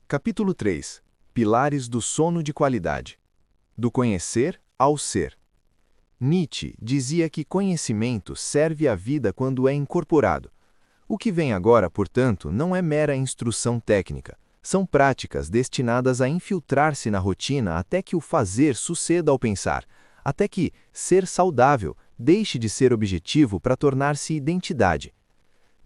Capítulo 3. Pilares do sono de qualidade. Do conhecer ao ser. Nietzsche dizia que conhecimento serve à vida quando é incorporado. O que vem agora, portanto, não é mera instrução técnica. São práticas destinadas a infiltrar-se na rotina até que o fazer suceda ao pensar, até que ser saudável deixe de ser objetivo para tornar-se identidade.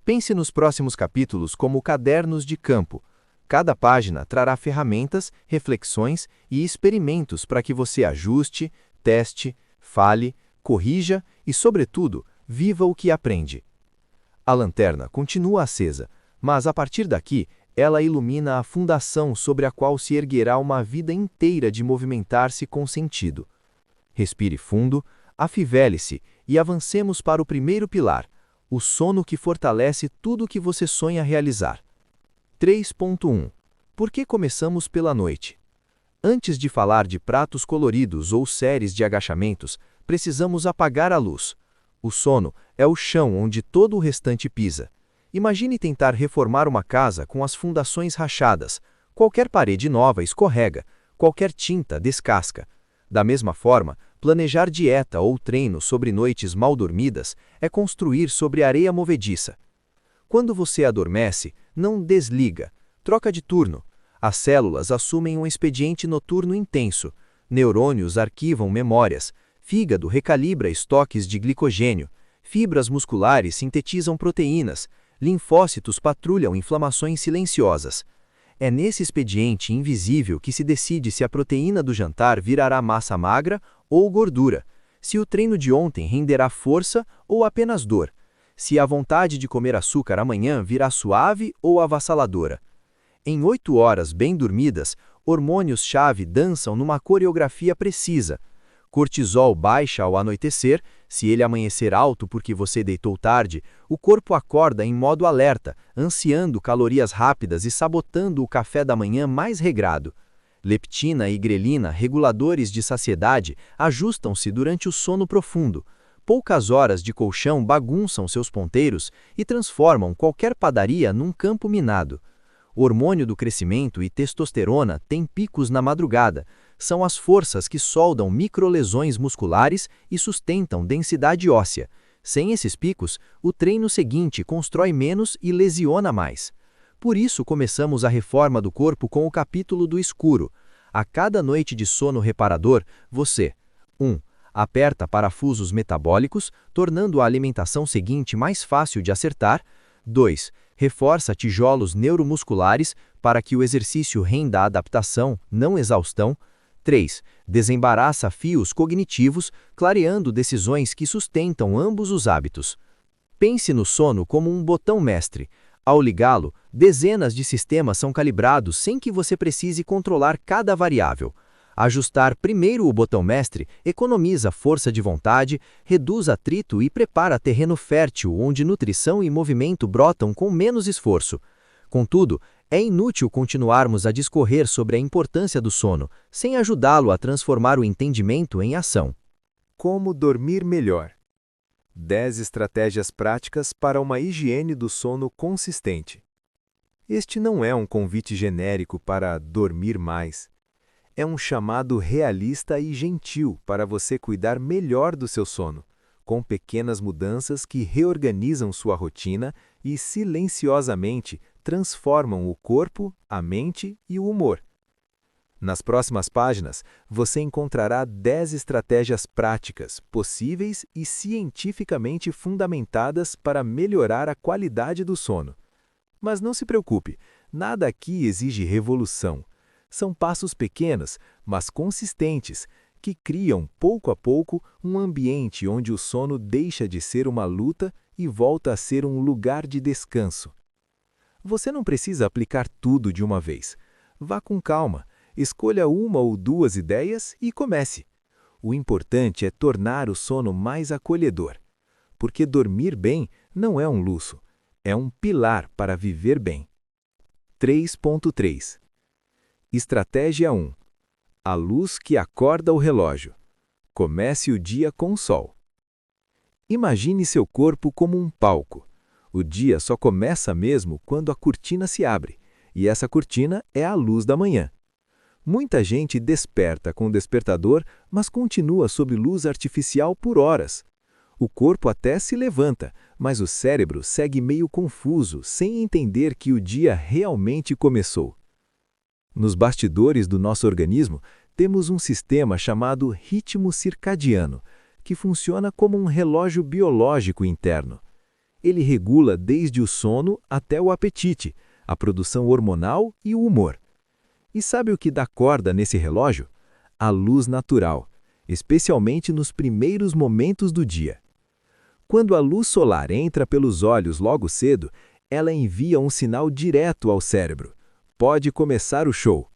Pense nos próximos capítulos como cadernos de campo. Cada página trará ferramentas, reflexões e experimentos para que você ajuste, teste, fale, corrija e, sobretudo, viva o que aprende. A lanterna continua acesa, mas a partir daqui, ela ilumina a fundação sobre a qual se erguerá uma vida inteira de movimentar-se com sentido. Respire fundo, afivele-se e avancemos para o primeiro pilar, o sono que fortalece tudo o que você sonha realizar. 3.1. Por que começamos pela noite? Antes de falar de pratos coloridos ou séries de agachamentos, precisamos apagar a luz. O sono é o chão onde todo o restante pisa. Imagine tentar reformar uma casa com as fundações rachadas. Qualquer parede nova escorrega, qualquer tinta descasca. Da mesma forma, planejar dieta ou treino sobre noites mal dormidas é construir sobre areia movediça. Quando você adormece, não desliga, troca de turno. As células assumem um expediente noturno intenso, neurônios arquivam memórias, fígado recalibra estoques de glicogênio, fibras musculares sintetizam proteínas, linfócitos patrulham inflamações silenciosas. É nesse expediente invisível que se decide se a proteína do jantar virará massa magra ou gordura, se o treino de ontem renderá força ou apenas dor, se a vontade de comer açúcar amanhã virá suave ou avassaladora. Em 8 horas bem dormidas, hormônios-chave dançam numa coreografia precisa. Cortisol baixa ao anoitecer, se ele amanhecer alto porque você deitou tarde, o corpo acorda em modo alerta, ansiando calorias rápidas e sabotando o café da manhã mais regrado. Leptina e grelina, reguladores de saciedade, ajustam-se durante o sono profundo. Poucas horas de colchão bagunçam seus ponteiros e transformam qualquer padaria num campo minado. O hormônio do crescimento e testosterona têm picos na madrugada. São as forças que soldam microlesões musculares e sustentam densidade óssea. Sem esses picos, o treino seguinte constrói menos e lesiona mais. Por isso começamos a reforma do corpo com o capítulo do escuro. A cada noite de sono reparador, você 1. Aperta parafusos metabólicos, tornando a alimentação seguinte mais fácil de acertar. 2. Reforça tijolos neuromusculares para que o exercício renda adaptação, não exaustão. 3. Desembaraça fios cognitivos, clareando decisões que sustentam ambos os hábitos. Pense no sono como um botão mestre. Ao ligá-lo, dezenas de sistemas são calibrados sem que você precise controlar cada variável. Ajustar primeiro o botão mestre economiza força de vontade, reduz atrito e prepara terreno fértil onde nutrição e movimento brotam com menos esforço. Contudo, é inútil continuarmos a discorrer sobre a importância do sono, sem ajudá-lo a transformar o entendimento em ação. Como dormir melhor? 10 estratégias práticas para uma higiene do sono consistente. Este não é um convite genérico para dormir mais. É um chamado realista e gentil para você cuidar melhor do seu sono, com pequenas mudanças que reorganizam sua rotina e silenciosamente transformam o corpo, a mente e o humor. Nas próximas páginas, você encontrará 10 estratégias práticas, possíveis e cientificamente fundamentadas para melhorar a qualidade do sono. Mas não se preocupe, nada aqui exige revolução. São passos pequenos, mas consistentes, que criam, pouco a pouco, um ambiente onde o sono deixa de ser uma luta e volta a ser um lugar de descanso. Você não precisa aplicar tudo de uma vez. Vá com calma, escolha uma ou 2 ideias e comece. O importante é tornar o sono mais acolhedor, porque dormir bem não é um luxo, é um pilar para viver bem. 3.3. Estratégia 1. A luz que acorda o relógio. Comece o dia com o sol. Imagine seu corpo como um palco. O dia só começa mesmo quando a cortina se abre, e essa cortina é a luz da manhã. Muita gente desperta com o despertador, mas continua sob luz artificial por horas. O corpo até se levanta, mas o cérebro segue meio confuso, sem entender que o dia realmente começou. Nos bastidores do nosso organismo, temos um sistema chamado ritmo circadiano, que funciona como um relógio biológico interno. Ele regula desde o sono até o apetite, a produção hormonal e o humor. E sabe o que dá corda nesse relógio? A luz natural, especialmente nos primeiros momentos do dia. Quando a luz solar entra pelos olhos logo cedo, ela envia um sinal direto ao cérebro. Pode começar o show.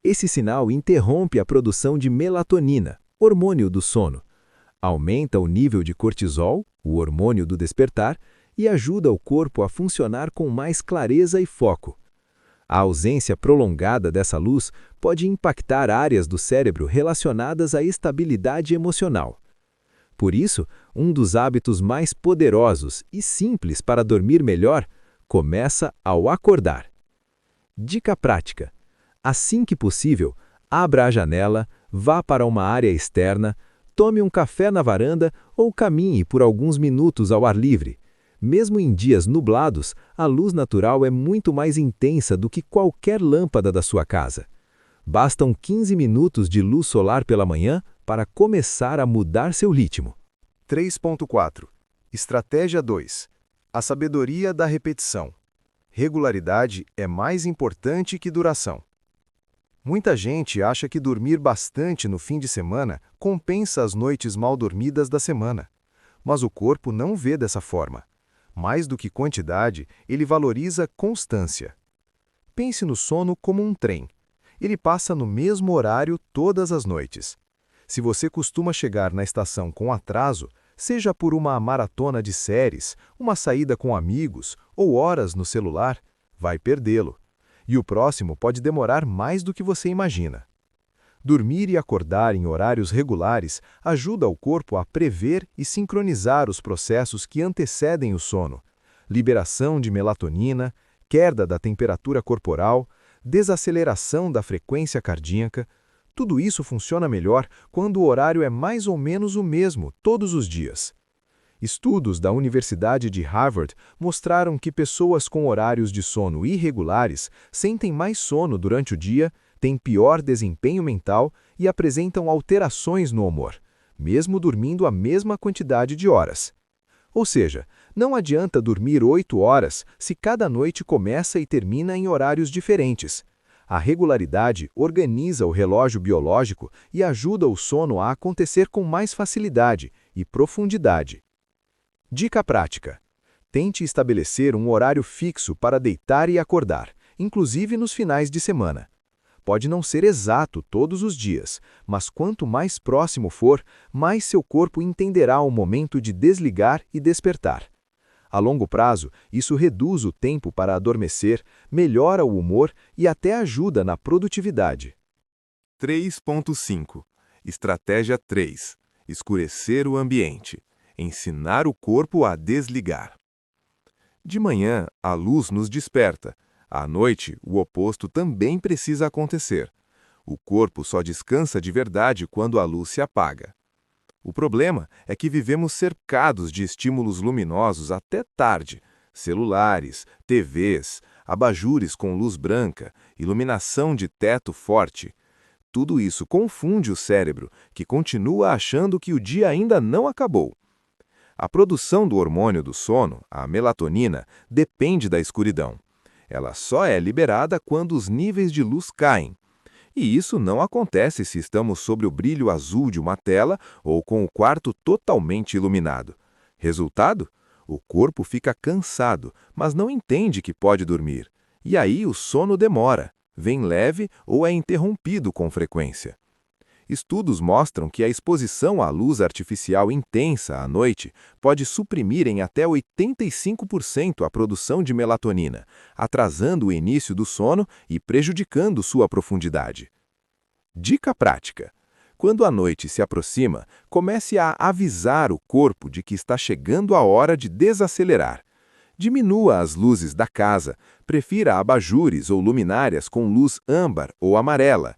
Esse sinal interrompe a produção de melatonina, hormônio do sono. Aumenta o nível de cortisol, o hormônio do despertar, e ajuda o corpo a funcionar com mais clareza e foco. A ausência prolongada dessa luz pode impactar áreas do cérebro relacionadas à estabilidade emocional. Por isso, um dos hábitos mais poderosos e simples para dormir melhor começa ao acordar. Dica prática: assim que possível, abra a janela, vá para uma área externa, tome um café na varanda ou caminhe por alguns minutos ao ar livre. Mesmo em dias nublados, a luz natural é muito mais intensa do que qualquer lâmpada da sua casa. Bastam 15 minutos de luz solar pela manhã para começar a mudar seu ritmo. 3.4. Estratégia 2. A sabedoria da repetição. Regularidade é mais importante que duração. Muita gente acha que dormir bastante no fim de semana compensa as noites mal dormidas da semana. Mas o corpo não vê dessa forma. Mais do que quantidade, ele valoriza constância. Pense no sono como um trem. Ele passa no mesmo horário todas as noites. Se você costuma chegar na estação com atraso, seja por uma maratona de séries, uma saída com amigos ou horas no celular, vai perdê-lo. E o próximo pode demorar mais do que você imagina. Dormir e acordar em horários regulares ajuda o corpo a prever e sincronizar os processos que antecedem o sono: liberação de melatonina, queda da temperatura corporal, desaceleração da frequência cardíaca. Tudo isso funciona melhor quando o horário é mais ou menos o mesmo todos os dias. Estudos da Universidade de Harvard mostraram que pessoas com horários de sono irregulares sentem mais sono durante o dia, têm pior desempenho mental e apresentam alterações no humor, mesmo dormindo a mesma quantidade de horas. Ou seja, não adianta dormir 8 horas se cada noite começa e termina em horários diferentes. A regularidade organiza o relógio biológico e ajuda o sono a acontecer com mais facilidade e profundidade. Dica prática: tente estabelecer um horário fixo para deitar e acordar, inclusive nos finais de semana. Pode não ser exato todos os dias, mas quanto mais próximo for, mais seu corpo entenderá o momento de desligar e despertar. A longo prazo, isso reduz o tempo para adormecer, melhora o humor e até ajuda na produtividade. 3.5. Estratégia 3. Escurecer o ambiente. Ensinar o corpo a desligar. De manhã, a luz nos desperta. À noite, o oposto também precisa acontecer. O corpo só descansa de verdade quando a luz se apaga. O problema é que vivemos cercados de estímulos luminosos até tarde: celulares, TVs, abajures com luz branca, iluminação de teto forte. Tudo isso confunde o cérebro, que continua achando que o dia ainda não acabou. A produção do hormônio do sono, a melatonina, depende da escuridão. Ela só é liberada quando os níveis de luz caem. E isso não acontece se estamos sob o brilho azul de uma tela ou com o quarto totalmente iluminado. Resultado? O corpo fica cansado, mas não entende que pode dormir. E aí o sono demora, vem leve ou é interrompido com frequência. Estudos mostram que a exposição à luz artificial intensa à noite pode suprimir em até 85% a produção de melatonina, atrasando o início do sono e prejudicando sua profundidade. Dica prática: quando a noite se aproxima, comece a avisar o corpo de que está chegando a hora de desacelerar. Diminua as luzes da casa, prefira abajures ou luminárias com luz âmbar ou amarela.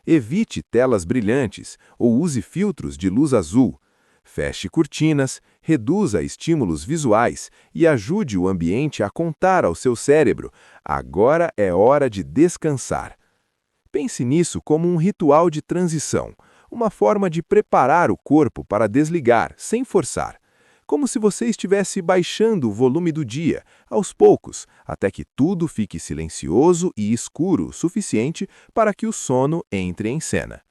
Evite telas brilhantes ou use filtros de luz azul. Feche cortinas, reduza estímulos visuais e ajude o ambiente a contar ao seu cérebro: agora é hora de descansar. Pense nisso como um ritual de transição, uma forma de preparar o corpo para desligar, sem forçar. Como se você estivesse baixando o volume do dia, aos poucos, até que tudo fique silencioso e escuro o suficiente para que o sono entre em cena.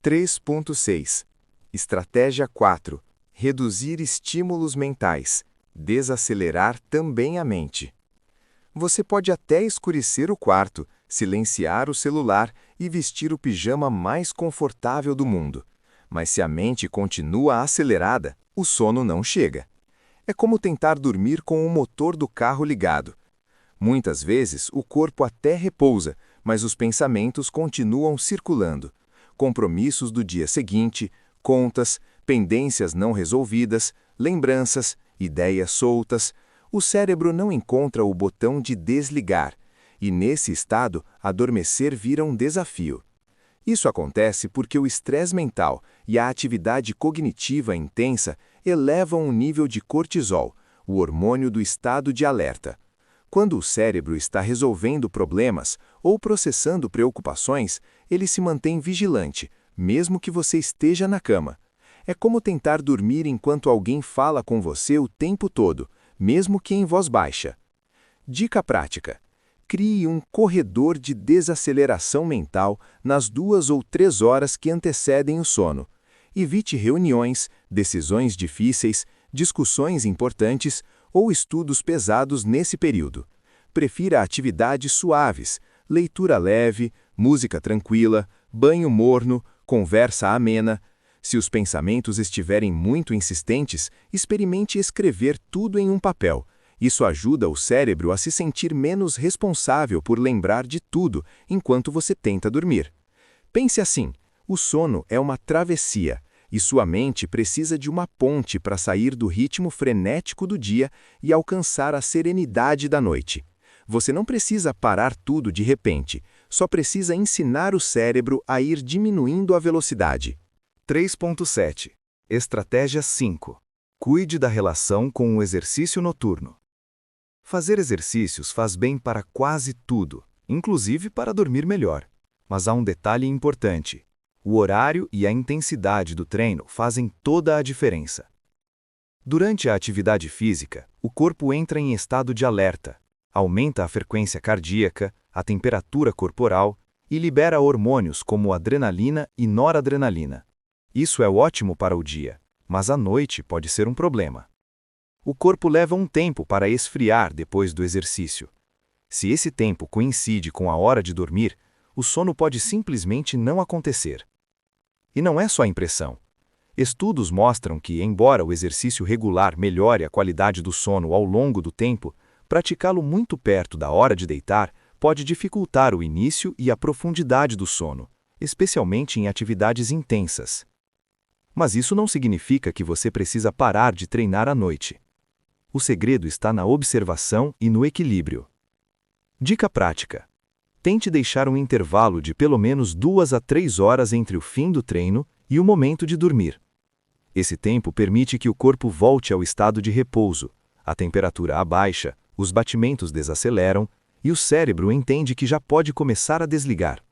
3.6 Estratégia 4. Reduzir estímulos mentais. Desacelerar também a mente. Você pode até escurecer o quarto, silenciar o celular e vestir o pijama mais confortável do mundo. Mas se a mente continua acelerada, o sono não chega. É como tentar dormir com o motor do carro ligado. Muitas vezes o corpo até repousa, mas os pensamentos continuam circulando. Compromissos do dia seguinte, contas, pendências não resolvidas, lembranças, ideias soltas. O cérebro não encontra o botão de desligar, e nesse estado, adormecer vira um desafio. Isso acontece porque o estresse mental e a atividade cognitiva intensa elevam o nível de cortisol, o hormônio do estado de alerta. Quando o cérebro está resolvendo problemas ou processando preocupações, ele se mantém vigilante, mesmo que você esteja na cama. É como tentar dormir enquanto alguém fala com você o tempo todo, mesmo que em voz baixa. Dica prática: crie um corredor de desaceleração mental nas 2 ou 3 horas que antecedem o sono. Evite reuniões, decisões difíceis, discussões importantes ou estudos pesados nesse período. Prefira atividades suaves, leitura leve, música tranquila, banho morno, conversa amena. Se os pensamentos estiverem muito insistentes, experimente escrever tudo em um papel. Isso ajuda o cérebro a se sentir menos responsável por lembrar de tudo enquanto você tenta dormir. Pense assim: o sono é uma travessia, e sua mente precisa de uma ponte para sair do ritmo frenético do dia e alcançar a serenidade da noite. Você não precisa parar tudo de repente, só precisa ensinar o cérebro a ir diminuindo a velocidade. 3.7 Estratégia 5. Cuide da relação com o exercício noturno. Fazer exercícios faz bem para quase tudo, inclusive para dormir melhor. Mas há um detalhe importante: o horário e a intensidade do treino fazem toda a diferença. Durante a atividade física, o corpo entra em estado de alerta, aumenta a frequência cardíaca, a temperatura corporal e libera hormônios como adrenalina e noradrenalina. Isso é ótimo para o dia, mas à noite pode ser um problema. O corpo leva um tempo para esfriar depois do exercício. Se esse tempo coincide com a hora de dormir, o sono pode simplesmente não acontecer. E não é só impressão. Estudos mostram que, embora o exercício regular melhore a qualidade do sono ao longo do tempo, praticá-lo muito perto da hora de deitar pode dificultar o início e a profundidade do sono, especialmente em atividades intensas. Mas isso não significa que você precisa parar de treinar à noite. O segredo está na observação e no equilíbrio. Dica prática: tente deixar um intervalo de pelo menos 2 a 3 horas entre o fim do treino e o momento de dormir. Esse tempo permite que o corpo volte ao estado de repouso, a temperatura abaixa, os batimentos desaceleram e o cérebro entende que já pode começar a desligar.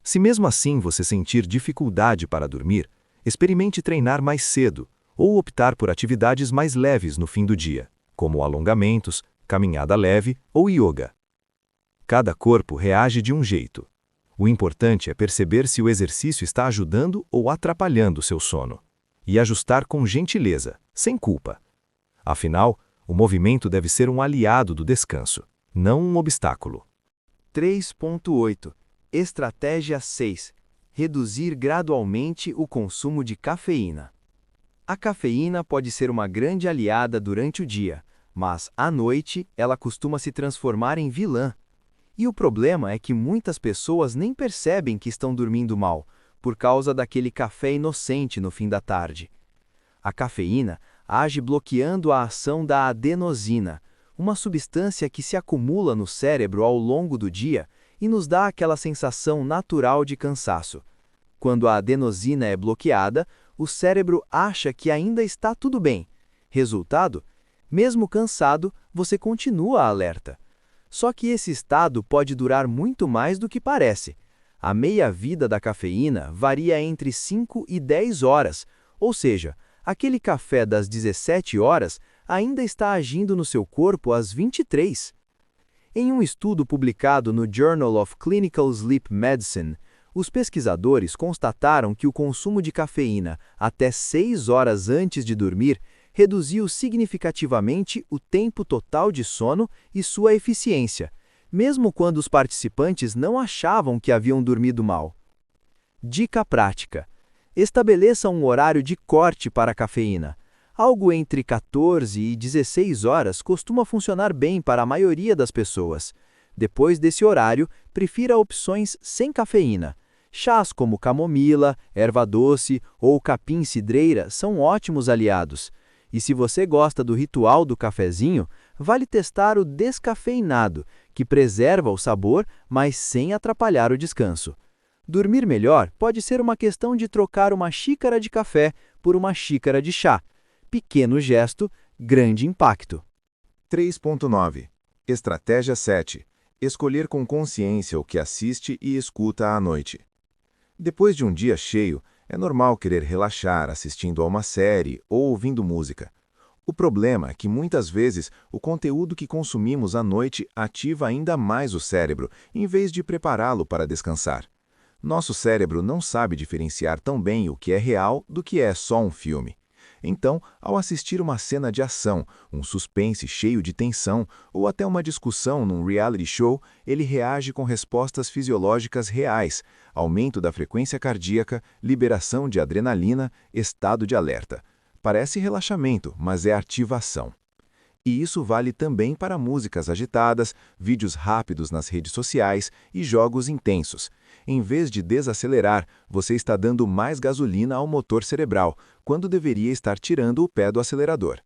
Se mesmo assim você sentir dificuldade para dormir, experimente treinar mais cedo ou optar por atividades mais leves no fim do dia, como alongamentos, caminhada leve ou yoga. Cada corpo reage de um jeito. O importante é perceber se o exercício está ajudando ou atrapalhando seu sono, e ajustar com gentileza, sem culpa. Afinal, o movimento deve ser um aliado do descanso, não um obstáculo. 3.8 Estratégia 6. Reduzir gradualmente o consumo de cafeína. A cafeína pode ser uma grande aliada durante o dia, mas à noite ela costuma se transformar em vilã. E o problema é que muitas pessoas nem percebem que estão dormindo mal, por causa daquele café inocente no fim da tarde. A cafeína age bloqueando a ação da adenosina, uma substância que se acumula no cérebro ao longo do dia e nos dá aquela sensação natural de cansaço. Quando a adenosina é bloqueada, o cérebro acha que ainda está tudo bem. Resultado? Mesmo cansado, você continua alerta. Só que esse estado pode durar muito mais do que parece. A meia-vida da cafeína varia entre 5 e 10 horas, ou seja, aquele café das 17 horas ainda está agindo no seu corpo às 23. Em um estudo publicado no Journal of Clinical Sleep Medicine, os pesquisadores constataram que o consumo de cafeína até 6 horas antes de dormir reduziu significativamente o tempo total de sono e sua eficiência, mesmo quando os participantes não achavam que haviam dormido mal. Dica prática: estabeleça um horário de corte para a cafeína. Algo entre 14 e 16 horas costuma funcionar bem para a maioria das pessoas. Depois desse horário, prefira opções sem cafeína. Chás como camomila, erva doce ou capim-cidreira são ótimos aliados. E se você gosta do ritual do cafezinho, vale testar o descafeinado, que preserva o sabor, mas sem atrapalhar o descanso. Dormir melhor pode ser uma questão de trocar uma xícara de café por uma xícara de chá. Pequeno gesto, grande impacto. 3.9. Estratégia 7. Escolher com consciência o que assiste e escuta à noite. Depois de um dia cheio, é normal querer relaxar assistindo a uma série ou ouvindo música. O problema é que muitas vezes o conteúdo que consumimos à noite ativa ainda mais o cérebro, em vez de prepará-lo para descansar. Nosso cérebro não sabe diferenciar tão bem o que é real do que é só um filme. Então, ao assistir uma cena de ação, um suspense cheio de tensão ou até uma discussão num reality show, ele reage com respostas fisiológicas reais, aumento da frequência cardíaca, liberação de adrenalina, estado de alerta. Parece relaxamento, mas é ativação. E isso vale também para músicas agitadas, vídeos rápidos nas redes sociais e jogos intensos. Em vez de desacelerar, você está dando mais gasolina ao motor cerebral, quando deveria estar tirando o pé do acelerador.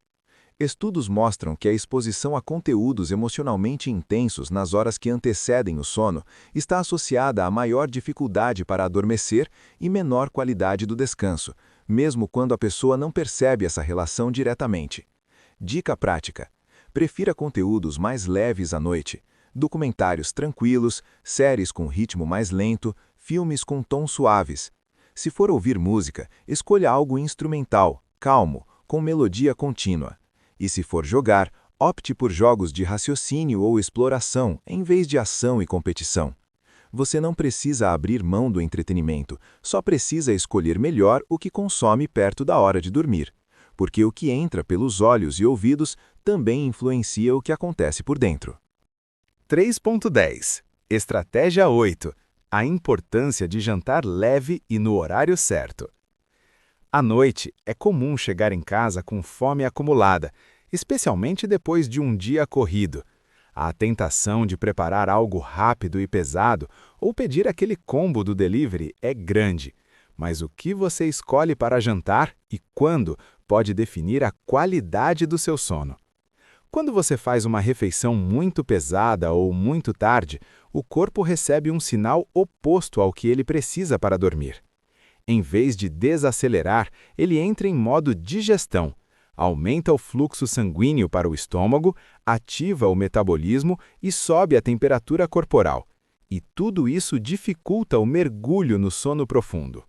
Estudos mostram que a exposição a conteúdos emocionalmente intensos nas horas que antecedem o sono está associada a maior dificuldade para adormecer e menor qualidade do descanso, mesmo quando a pessoa não percebe essa relação diretamente. Dica prática: prefira conteúdos mais leves à noite, documentários tranquilos, séries com ritmo mais lento, filmes com tons suaves. Se for ouvir música, escolha algo instrumental, calmo, com melodia contínua. E se for jogar, opte por jogos de raciocínio ou exploração, em vez de ação e competição. Você não precisa abrir mão do entretenimento, só precisa escolher melhor o que consome perto da hora de dormir. Porque o que entra pelos olhos e ouvidos também influencia o que acontece por dentro. 3.10. Estratégia 8. A importância de jantar leve e no horário certo. À noite, é comum chegar em casa com fome acumulada, especialmente depois de um dia corrido. A tentação de preparar algo rápido e pesado ou pedir aquele combo do delivery é grande. Mas o que você escolhe para jantar e quando pode definir a qualidade do seu sono. Quando você faz uma refeição muito pesada ou muito tarde, o corpo recebe um sinal oposto ao que ele precisa para dormir. Em vez de desacelerar, ele entra em modo digestão, aumenta o fluxo sanguíneo para o estômago, ativa o metabolismo e sobe a temperatura corporal. E tudo isso dificulta o mergulho no sono profundo.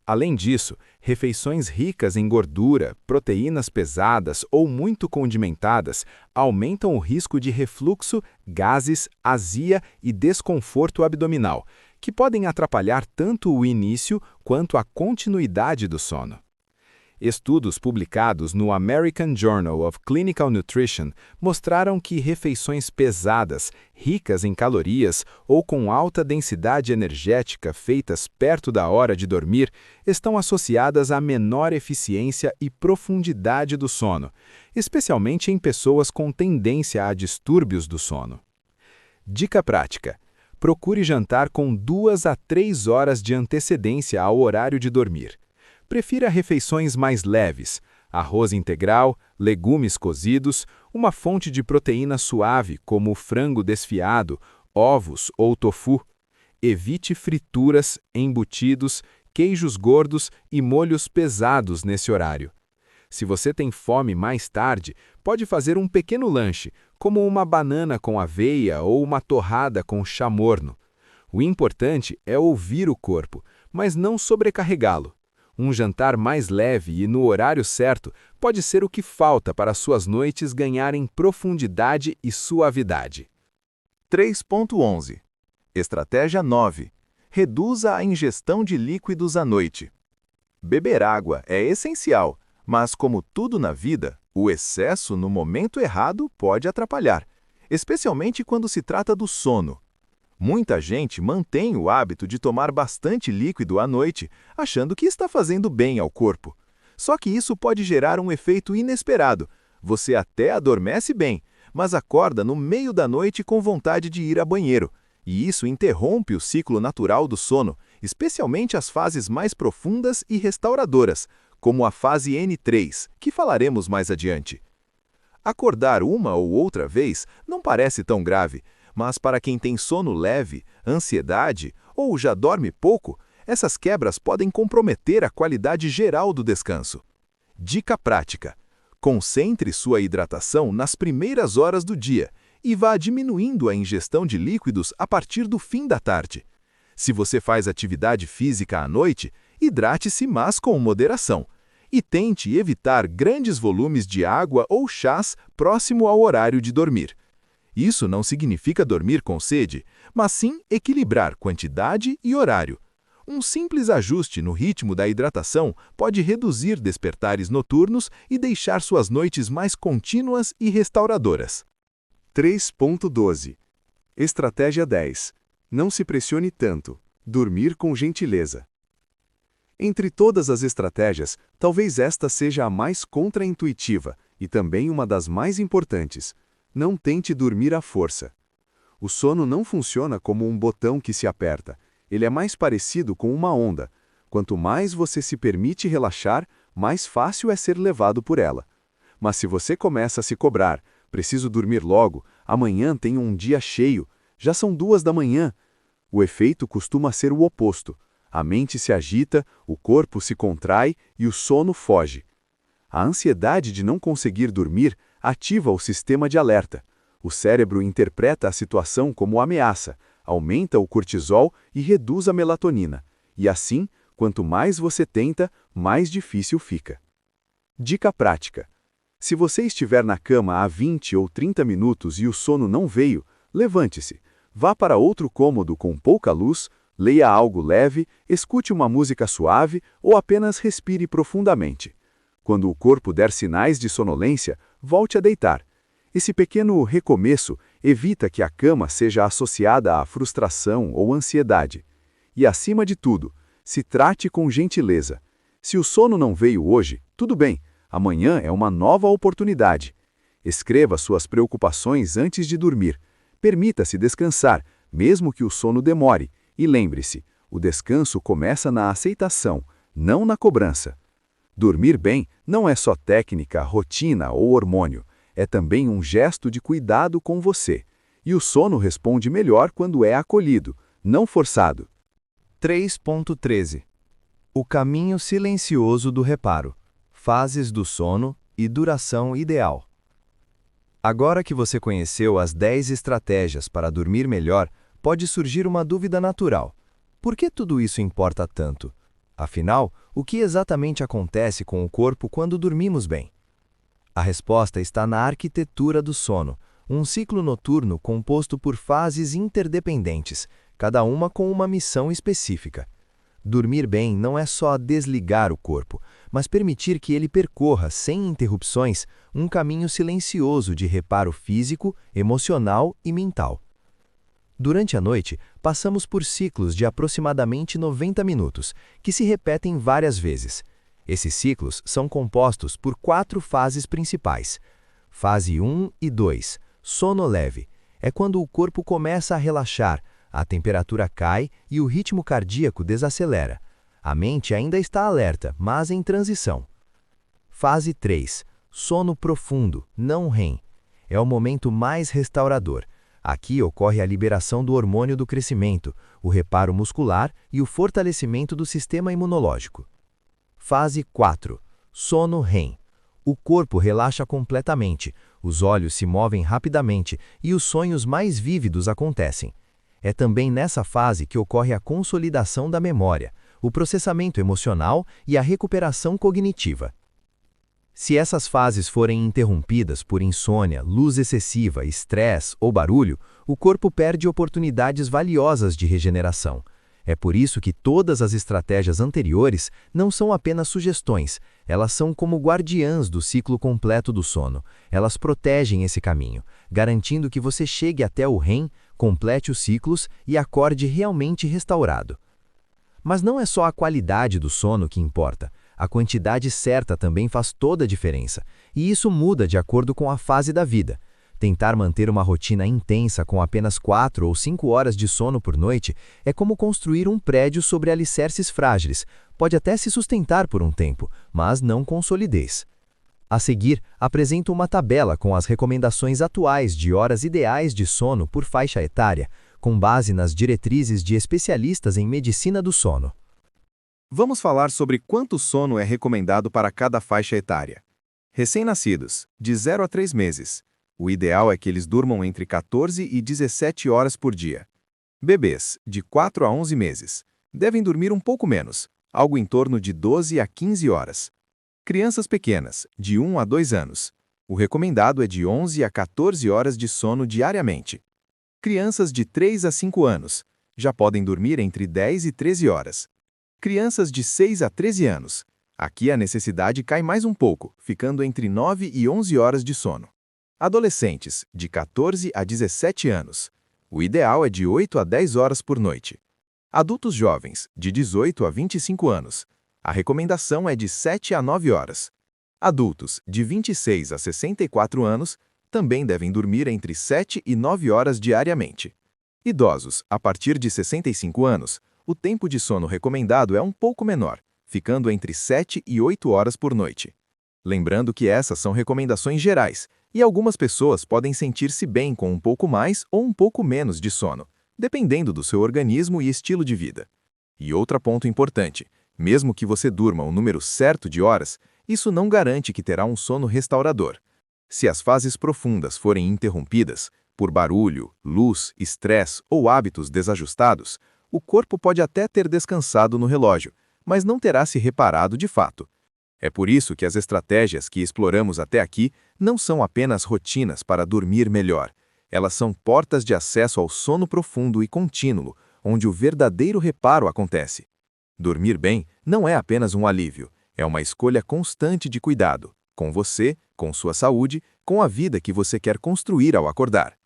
Além disso, refeições ricas em gordura, proteínas pesadas ou muito condimentadas aumentam o risco de refluxo, gases, azia e desconforto abdominal, que podem atrapalhar tanto o início quanto a continuidade do sono. Estudos publicados no American Journal of Clinical Nutrition mostraram que refeições pesadas, ricas em calorias ou com alta densidade energética feitas perto da hora de dormir estão associadas a menor eficiência e profundidade do sono, especialmente em pessoas com tendência a distúrbios do sono. Dica prática: procure jantar com 2 a 3 horas de antecedência ao horário de dormir. Prefira refeições mais leves, arroz integral, legumes cozidos, uma fonte de proteína suave, como frango desfiado, ovos ou tofu. Evite frituras, embutidos, queijos gordos e molhos pesados nesse horário. Se você tem fome mais tarde, pode fazer um pequeno lanche, como uma banana com aveia ou uma torrada com chá morno. O importante é ouvir o corpo, mas não sobrecarregá-lo. Um jantar mais leve e no horário certo pode ser o que falta para suas noites ganharem profundidade e suavidade. 3.11. Estratégia 9. Reduza a ingestão de líquidos à noite. Beber água é essencial, mas como tudo na vida, o excesso no momento errado pode atrapalhar, especialmente quando se trata do sono. Muita gente mantém o hábito de tomar bastante líquido à noite, achando que está fazendo bem ao corpo. Só que isso pode gerar um efeito inesperado. Você até adormece bem, mas acorda no meio da noite com vontade de ir ao banheiro, e isso interrompe o ciclo natural do sono, especialmente as fases mais profundas e restauradoras, como a fase N3, que falaremos mais adiante. Acordar uma ou outra vez não parece tão grave, mas para quem tem sono leve, ansiedade ou já dorme pouco, essas quebras podem comprometer a qualidade geral do descanso. Dica prática: concentre sua hidratação nas primeiras horas do dia e vá diminuindo a ingestão de líquidos a partir do fim da tarde. Se você faz atividade física à noite, hidrate-se, mas com moderação. E tente evitar grandes volumes de água ou chás próximo ao horário de dormir. Isso não significa dormir com sede, mas sim equilibrar quantidade e horário. Um simples ajuste no ritmo da hidratação pode reduzir despertares noturnos e deixar suas noites mais contínuas e restauradoras. 3.12. Estratégia 10. Não se pressione tanto. Dormir com gentileza. Entre todas as estratégias, talvez esta seja a mais contraintuitiva e também uma das mais importantes. Não tente dormir à força. O sono não funciona como um botão que se aperta. Ele é mais parecido com uma onda. Quanto mais você se permite relaxar, mais fácil é ser levado por ela. Mas se você começa a se cobrar, preciso dormir logo, amanhã tenho um dia cheio, já são 2 da manhã, o efeito costuma ser o oposto. A mente se agita, o corpo se contrai e o sono foge. A ansiedade de não conseguir dormir ativa o sistema de alerta. O cérebro interpreta a situação como ameaça, aumenta o cortisol e reduz a melatonina. E assim, quanto mais você tenta, mais difícil fica. Dica prática: se você estiver na cama há 20 ou 30 minutos e o sono não veio, levante-se, vá para outro cômodo com pouca luz, leia algo leve, escute uma música suave ou apenas respire profundamente. Quando o corpo der sinais de sonolência, volte a deitar. Esse pequeno recomeço evita que a cama seja associada à frustração ou ansiedade. E, acima de tudo, se trate com gentileza. Se o sono não veio hoje, tudo bem, amanhã é uma nova oportunidade. Escreva suas preocupações antes de dormir. Permita-se descansar, mesmo que o sono demore. E lembre-se, o descanso começa na aceitação, não na cobrança. Dormir bem não é só técnica, rotina ou hormônio, é também um gesto de cuidado com você. E o sono responde melhor quando é acolhido, não forçado. 3.13. O caminho silencioso do reparo. Fases do sono e duração ideal. Agora que você conheceu as 10 estratégias para dormir melhor, pode surgir uma dúvida natural. Por que tudo isso importa tanto? Afinal, o que exatamente acontece com o corpo quando dormimos bem? A resposta está na arquitetura do sono, um ciclo noturno composto por fases interdependentes, cada uma com uma missão específica. Dormir bem não é só desligar o corpo, mas permitir que ele percorra, sem interrupções, um caminho silencioso de reparo físico, emocional e mental. Durante a noite, passamos por ciclos de aproximadamente 90 minutos, que se repetem várias vezes. Esses ciclos são compostos por 4 fases principais. Fase 1 e 2, sono leve, é quando o corpo começa a relaxar, a temperatura cai e o ritmo cardíaco desacelera. A mente ainda está alerta, mas em transição. Fase 3, sono profundo, não REM, é o momento mais restaurador. Aqui ocorre a liberação do hormônio do crescimento, o reparo muscular e o fortalecimento do sistema imunológico. Fase 4. Sono REM. O corpo relaxa completamente, os olhos se movem rapidamente e os sonhos mais vívidos acontecem. É também nessa fase que ocorre a consolidação da memória, o processamento emocional e a recuperação cognitiva. Se essas fases forem interrompidas por insônia, luz excessiva, estresse ou barulho, o corpo perde oportunidades valiosas de regeneração. É por isso que todas as estratégias anteriores não são apenas sugestões, elas são como guardiãs do ciclo completo do sono. Elas protegem esse caminho, garantindo que você chegue até o REM, complete os ciclos e acorde realmente restaurado. Mas não é só a qualidade do sono que importa. A quantidade certa também faz toda a diferença, e isso muda de acordo com a fase da vida. Tentar manter uma rotina intensa com apenas 4 ou 5 horas de sono por noite é como construir um prédio sobre alicerces frágeis. Pode até se sustentar por um tempo, mas não com solidez. A seguir, apresento uma tabela com as recomendações atuais de horas ideais de sono por faixa etária, com base nas diretrizes de especialistas em medicina do sono. Vamos falar sobre quanto sono é recomendado para cada faixa etária. Recém-nascidos, de 0 a 3 meses. O ideal é que eles durmam entre 14 e 17 horas por dia. Bebês, de 4 a 11 meses, devem dormir um pouco menos, algo em torno de 12 a 15 horas. Crianças pequenas, de 1 a 2 anos. O recomendado é de 11 a 14 horas de sono diariamente. Crianças de 3 a 5 anos já podem dormir entre 10 e 13 horas. Crianças de 6 a 13 anos. Aqui a necessidade cai mais um pouco, ficando entre 9 e 11 horas de sono. Adolescentes, de 14 a 17 anos. O ideal é de 8 a 10 horas por noite. Adultos jovens, de 18 a 25 anos. A recomendação é de 7 a 9 horas. Adultos, de 26 a 64 anos, também devem dormir entre 7 e 9 horas diariamente. Idosos, a partir de 65 anos, o tempo de sono recomendado é um pouco menor, ficando entre 7 e 8 horas por noite. Lembrando que essas são recomendações gerais, e algumas pessoas podem sentir-se bem com um pouco mais ou um pouco menos de sono, dependendo do seu organismo e estilo de vida. E outro ponto importante, mesmo que você durma o número certo de horas, isso não garante que terá um sono restaurador. Se as fases profundas forem interrompidas, por barulho, luz, estresse ou hábitos desajustados, o corpo pode até ter descansado no relógio, mas não terá se reparado de fato. É por isso que as estratégias que exploramos até aqui não são apenas rotinas para dormir melhor. Elas são portas de acesso ao sono profundo e contínuo, onde o verdadeiro reparo acontece. Dormir bem não é apenas um alívio, é uma escolha constante de cuidado, com você, com sua saúde, com a vida que você quer construir ao acordar.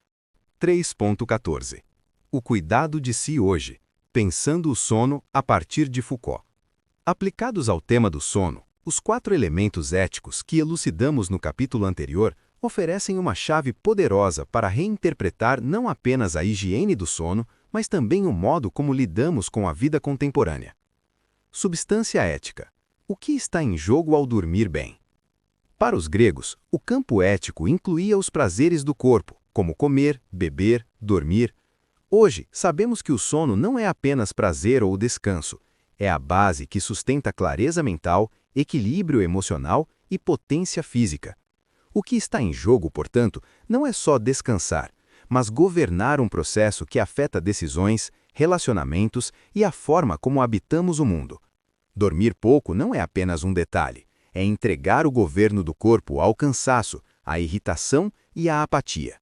3.14. O cuidado de si hoje. Pensando o sono a partir de Foucault. Aplicados ao tema do sono, os 4 elementos éticos que elucidamos no capítulo anterior oferecem uma chave poderosa para reinterpretar não apenas a higiene do sono, mas também o modo como lidamos com a vida contemporânea. Substância ética. O que está em jogo ao dormir bem? Para os gregos, o campo ético incluía os prazeres do corpo, como comer, beber, dormir. Hoje, sabemos que o sono não é apenas prazer ou descanso. É a base que sustenta clareza mental, equilíbrio emocional e potência física. O que está em jogo, portanto, não é só descansar, mas governar um processo que afeta decisões, relacionamentos e a forma como habitamos o mundo. Dormir pouco não é apenas um detalhe, é entregar o governo do corpo ao cansaço, à irritação e à apatia.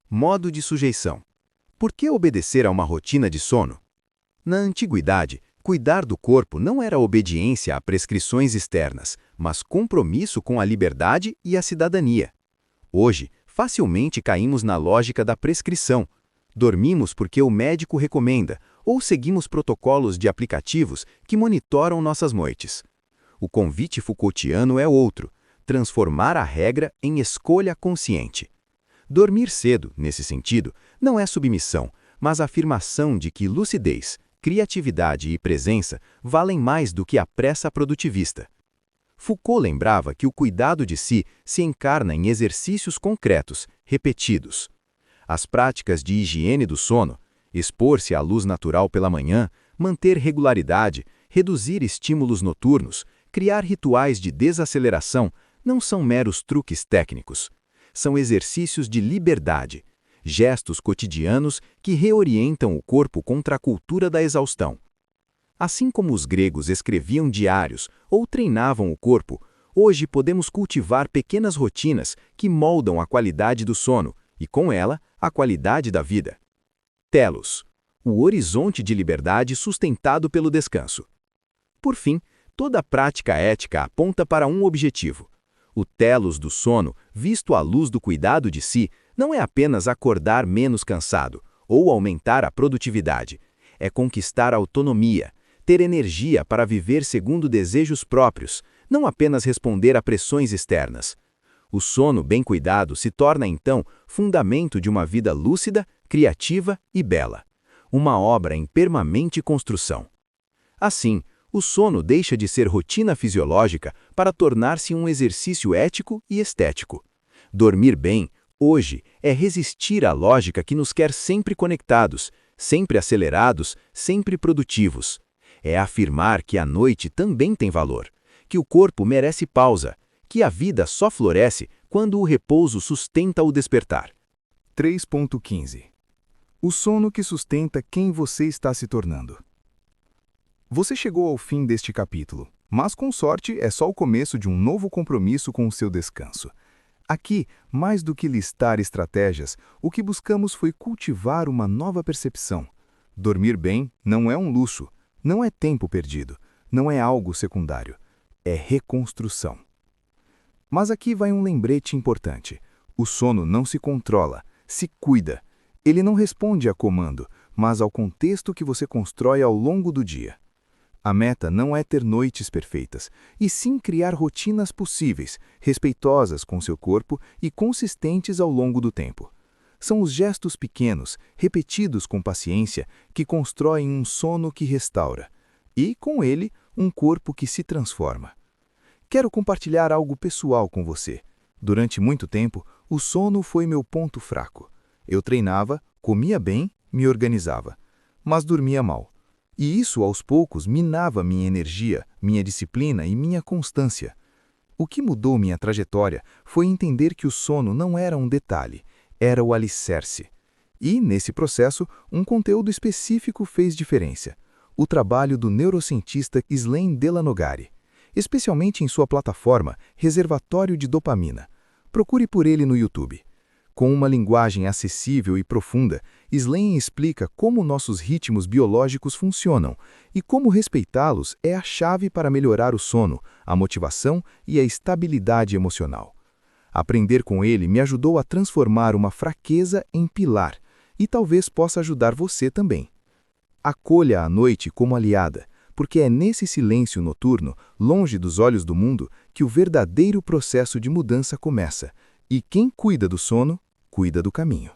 Modo de sujeição. Por que obedecer a uma rotina de sono? Na antiguidade, cuidar do corpo não era obediência a prescrições externas, mas compromisso com a liberdade e a cidadania. Hoje, facilmente caímos na lógica da prescrição. Dormimos porque o médico recomenda, ou seguimos protocolos de aplicativos que monitoram nossas noites. O convite Foucaultiano é outro: transformar a regra em escolha consciente. Dormir cedo, nesse sentido, não é submissão, mas a afirmação de que lucidez, criatividade e presença valem mais do que a pressa produtivista. Foucault lembrava que o cuidado de si se encarna em exercícios concretos, repetidos. As práticas de higiene do sono, expor-se à luz natural pela manhã, manter regularidade, reduzir estímulos noturnos, criar rituais de desaceleração, não são meros truques técnicos. São exercícios de liberdade, gestos cotidianos que reorientam o corpo contra a cultura da exaustão. Assim como os gregos escreviam diários ou treinavam o corpo, hoje podemos cultivar pequenas rotinas que moldam a qualidade do sono e, com ela, a qualidade da vida. Telos, o horizonte de liberdade sustentado pelo descanso. Por fim, toda prática ética aponta para um objetivo. O telos do sono, visto à luz do cuidado de si, não é apenas acordar menos cansado ou aumentar a produtividade. É conquistar autonomia, ter energia para viver segundo desejos próprios, não apenas responder a pressões externas. O sono bem cuidado se torna, então, fundamento de uma vida lúcida, criativa e bela. Uma obra em permanente construção. Assim, o sono deixa de ser rotina fisiológica para tornar-se um exercício ético e estético. Dormir bem, hoje, é resistir à lógica que nos quer sempre conectados, sempre acelerados, sempre produtivos. É afirmar que a noite também tem valor, que o corpo merece pausa, que a vida só floresce quando o repouso sustenta o despertar. 3.15 O sono que sustenta quem você está se tornando. Você chegou ao fim deste capítulo, mas com sorte é só o começo de um novo compromisso com o seu descanso. Aqui, mais do que listar estratégias, o que buscamos foi cultivar uma nova percepção. Dormir bem não é um luxo, não é tempo perdido, não é algo secundário, é reconstrução. Mas aqui vai um lembrete importante. O sono não se controla, se cuida. Ele não responde a comando, mas ao contexto que você constrói ao longo do dia. A meta não é ter noites perfeitas, e sim criar rotinas possíveis, respeitosas com seu corpo e consistentes ao longo do tempo. São os gestos pequenos, repetidos com paciência, que constroem um sono que restaura, e, com ele, um corpo que se transforma. Quero compartilhar algo pessoal com você. Durante muito tempo, o sono foi meu ponto fraco. Eu treinava, comia bem, me organizava, mas dormia mal. E isso, aos poucos, minava minha energia, minha disciplina e minha constância. O que mudou minha trajetória foi entender que o sono não era um detalhe, era o alicerce. E, nesse processo, um conteúdo específico fez diferença. O trabalho do neurocientista Ghislain Delanogari, especialmente em sua plataforma Reservatório de Dopamina. Procure por ele no YouTube. Com uma linguagem acessível e profunda, Ghislain explica como nossos ritmos biológicos funcionam e como respeitá-los é a chave para melhorar o sono, a motivação e a estabilidade emocional. Aprender com ele me ajudou a transformar uma fraqueza em pilar e talvez possa ajudar você também. Acolha a noite como aliada, porque é nesse silêncio noturno, longe dos olhos do mundo, que o verdadeiro processo de mudança começa. E quem cuida do sono, cuida do caminho.